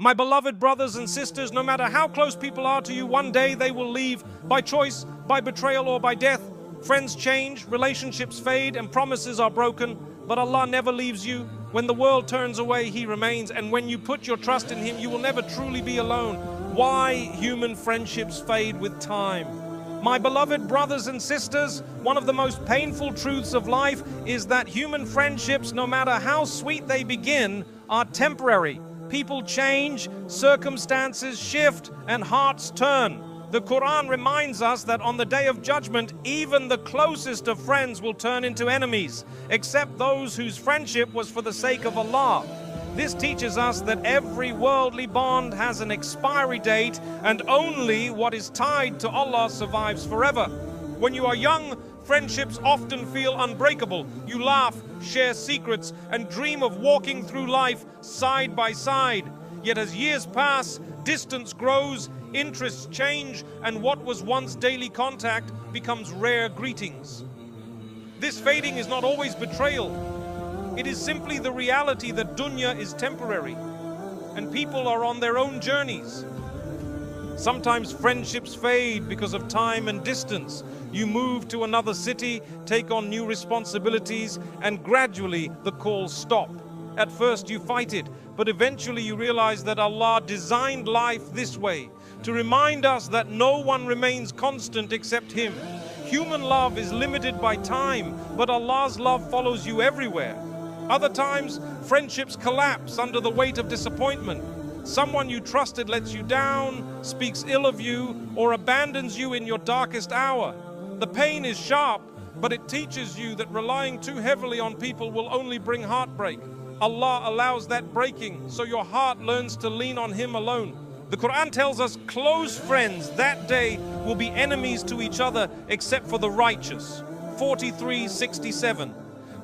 My beloved brothers and sisters, no matter how close people are to you, one day they will leave by choice, by betrayal, or by death. Friends change, relationships fade, and promises are broken, but Allah never leaves you. When the world turns away, He remains, and when you put your trust in Him, you will never truly be alone. Why human friendships fade with time? My beloved brothers and sisters, one of the most painful truths of life is that human friendships, no matter how sweet they begin, are temporary. People change, circumstances shift, and hearts turn. The Quran reminds us that on the day of judgment, even the closest of friends will turn into enemies, except those whose friendship was for the sake of Allah. This teaches us that every worldly bond has an expiry date, and only what is tied to Allah survives forever. When you are young, friendships often feel unbreakable. You laugh, share secrets, and dream of walking through life side by side. Yet as years pass, distance grows, interests change, and what was once daily contact becomes rare greetings. This fading is not always betrayal. It is simply the reality that dunya is temporary, and people are on their own journeys. Sometimes friendships fade because of time and distance. You move to another city, take on new responsibilities, and gradually the calls stop. At first you fight it, but eventually you realize that Allah designed life this way, to remind us that no one remains constant except Him. Human love is limited by time, but Allah's love follows you everywhere. Other times, friendships collapse under the weight of disappointment. Someone you trusted lets you down, speaks ill of you, or abandons you in your darkest hour. The pain is sharp, but it teaches you that relying too heavily on people will only bring heartbreak. Allah allows that breaking, so your heart learns to lean on Him alone. The Quran tells us close friends that day will be enemies to each other except for the righteous. 43:67.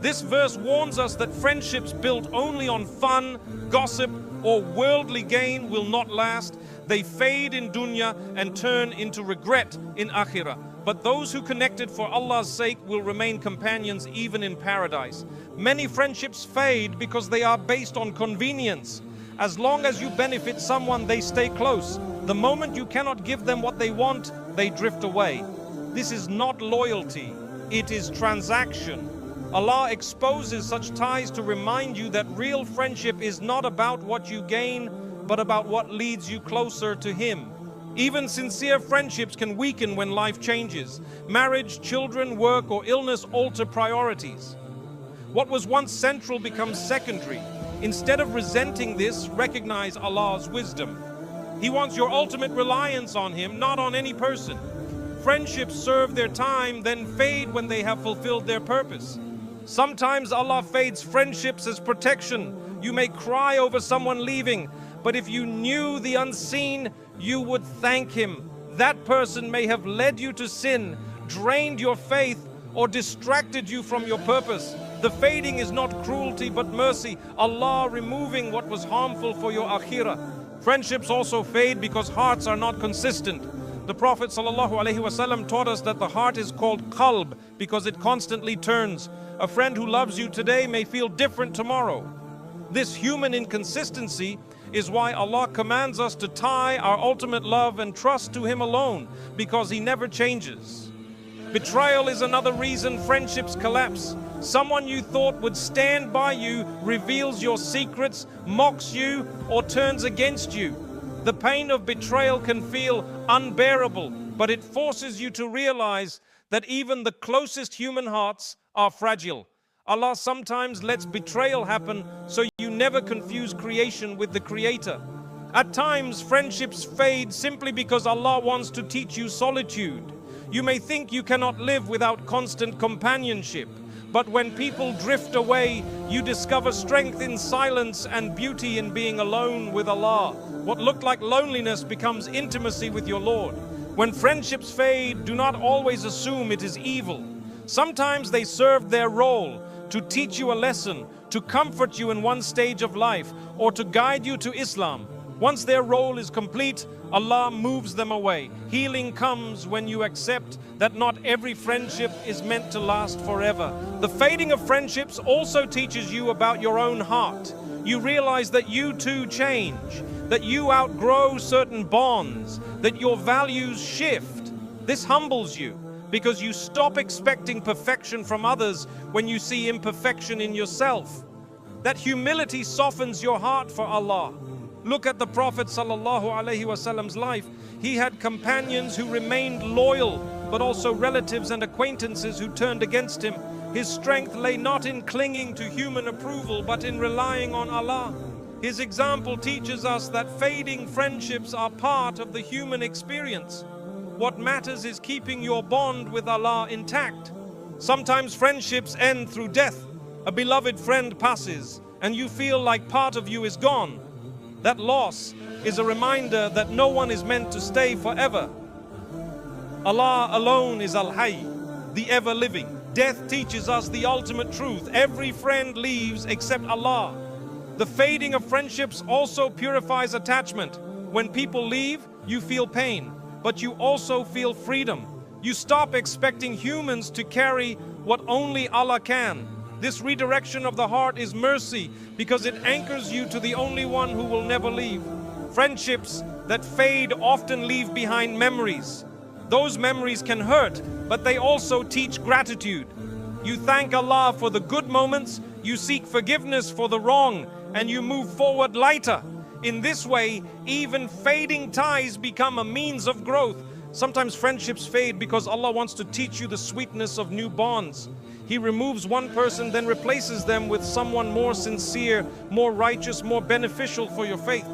This verse warns us that friendships built only on fun, gossip, or worldly gain will not last. They fade in dunya and turn into regret in akhirah. But those who connected for Allah's sake will remain companions even in paradise. Many friendships fade because they are based on convenience. As long as you benefit someone, they stay close. The moment you cannot give them what they want, they drift away. This is not loyalty, it is transaction. Allah exposes such ties to remind you that real friendship is not about what you gain, but about what leads you closer to Him. Even sincere friendships can weaken when life changes. Marriage, children, work, or illness alter priorities. What was once central becomes secondary. Instead of resenting this, recognize Allah's wisdom. He wants your ultimate reliance on Him, not on any person. Friendships serve their time, then fade when they have fulfilled their purpose. Sometimes Allah fades friendships as protection. You may cry over someone leaving, but if you knew the unseen, you would thank Him. That person may have led you to sin, drained your faith, or distracted you from your purpose. The fading is not cruelty but mercy, Allah removing what was harmful for your akhirah. Friendships also fade because hearts are not consistent. The Prophet ﷺ taught us that the heart is called qalb because it constantly turns. A friend who loves you today may feel different tomorrow. This human inconsistency is why Allah commands us to tie our ultimate love and trust to Him alone, because He never changes. Betrayal is another reason friendships collapse. Someone you thought would stand by you reveals your secrets, mocks you, or turns against you. The pain of betrayal can feel unbearable, but it forces you to realize that even the closest human hearts are fragile. Allah sometimes lets betrayal happen so you never confuse creation with the Creator. At times, friendships fade simply because Allah wants to teach you solitude. You may think you cannot live without constant companionship, but when people drift away, you discover strength in silence and beauty in being alone with Allah. What looked like loneliness becomes intimacy with your Lord. When friendships fade, do not always assume it is evil. Sometimes they serve their role to teach you a lesson, to comfort you in one stage of life, or to guide you to Islam. Once their role is complete, Allah moves them away. Healing comes when you accept that not every friendship is meant to last forever. The fading of friendships also teaches you about your own heart. You realize that you too change, that you outgrow certain bonds, that your values shift. This humbles you because you stop expecting perfection from others when you see imperfection in yourself. That humility softens your heart for Allah. Look at the Prophet ﷺ's life. He had companions who remained loyal, but also relatives and acquaintances who turned against him. His strength lay not in clinging to human approval, but in relying on Allah. His example teaches us that fading friendships are part of the human experience. What matters is keeping your bond with Allah intact. Sometimes friendships end through death. A beloved friend passes, and you feel like part of you is gone. That loss is a reminder that no one is meant to stay forever. Allah alone is Al-Hayy, the ever-living. Death teaches us the ultimate truth. Every friend leaves except Allah. The fading of friendships also purifies attachment. When people leave, you feel pain, but you also feel freedom. You stop expecting humans to carry what only Allah can. This redirection of the heart is mercy because it anchors you to the only one who will never leave. Friendships that fade often leave behind memories. Those memories can hurt, but they also teach gratitude. You thank Allah for the good moments, you seek forgiveness for the wrong, and you move forward lighter. In this way, even fading ties become a means of growth. Sometimes friendships fade because Allah wants to teach you the sweetness of new bonds. He removes one person, then replaces them with someone more sincere, more righteous, more beneficial for your faith.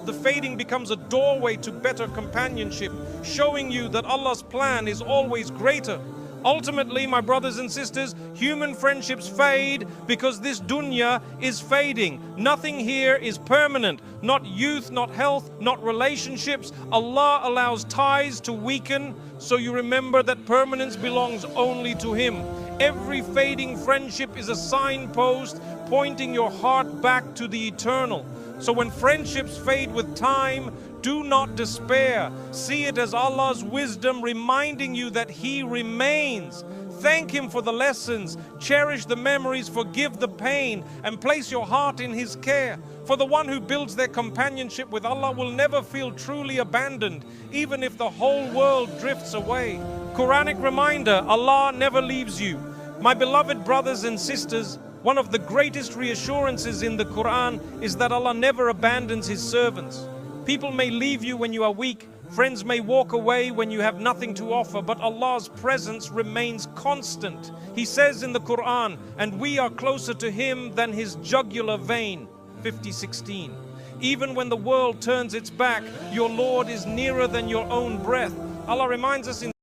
The fading becomes a doorway to better companionship, showing you that Allah's plan is always greater. Ultimately, my brothers and sisters, human friendships fade because this dunya is fading. Nothing here is permanent. Not youth, not health, not relationships. Allah allows ties to weaken, so you remember that permanence belongs only to Him. Every fading friendship is a signpost pointing your heart back to the eternal. So when friendships fade with time, do not despair. See it as Allah's wisdom reminding you that He remains. Thank Him for the lessons, cherish the memories, forgive the pain, and place your heart in His care. For the one who builds their companionship with Allah will never feel truly abandoned, even if the whole world drifts away. Quranic reminder, Allah never leaves you. My beloved brothers and sisters, one of the greatest reassurances in the Quran is that Allah never abandons His servants. People may leave you when you are weak, friends may walk away when you have nothing to offer, but Allah's presence remains constant. He says in the Quran, and we are closer to Him than His jugular vein, 50:16. Even when the world turns its back, your Lord is nearer than your own breath. Allah reminds us in